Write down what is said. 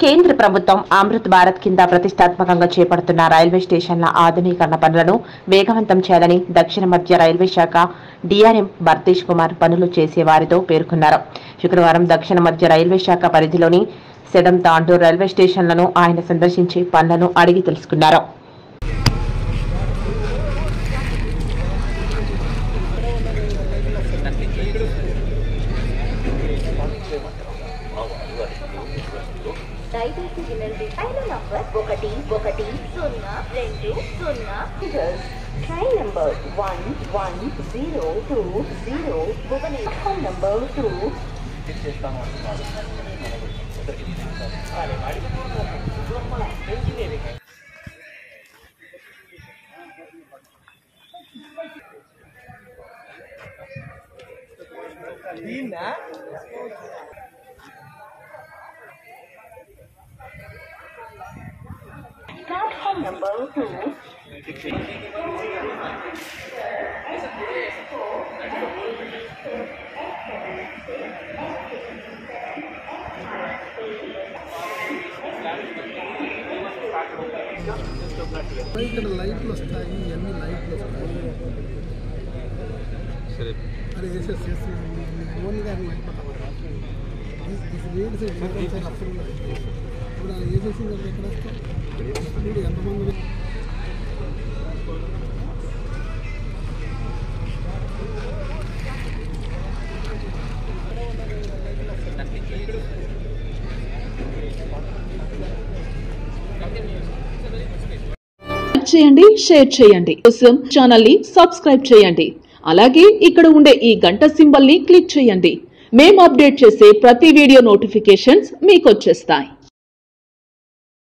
కేంద్ర ప్రభుత్వం అమృత్ భారత్ కింద ప్రతిష్టాత్మకంగా చేపడుతున్న రైల్వే స్టేషన్ల ఆధునీకరణ పనులను వేగవంతం చేయాలని దక్షిణ మధ్య రైల్వే శాఖ డిఆర్ఎం భర్తీష్ కుమార్ పనులు చేసే వారితో పేర్కొన్నారు. శుక్రవారం దక్షిణ మధ్య రైల్వే శాఖ పరిధిలోని సెదం తాండూర్ రైల్వే స్టేషన్లను ఆయన సందర్శించి పనులను అడిగి తెలుసుకున్నారు. దయచేసి వినండి. Train number 1102 train number 11020 Bhubaneswar number 2 platform number 2 ఇక్కడ లైట్లు వస్తాయి, ఇవన్నీ లైట్లు వస్తాయి. సరే అది వేసేసి ఓన్లీ గారిని అయిపోతాం. అప్పుడు ఏజెన్సీ ఎక్కడ వస్తాం ఎంతమంది చేయండి, షేర్ చేయండి. కోసం ఛానల్ ని సబ్స్క్రైబ్ చేయండి. అలాగే ఇక్కడ ఉండే ఈ గంట సింబల్ ని క్లిక్ చేయండి. మేము అప్డేట్ చేసే ప్రతి వీడియో నోటిఫికేషన్స్ మీకు వచ్చేస్తాయి.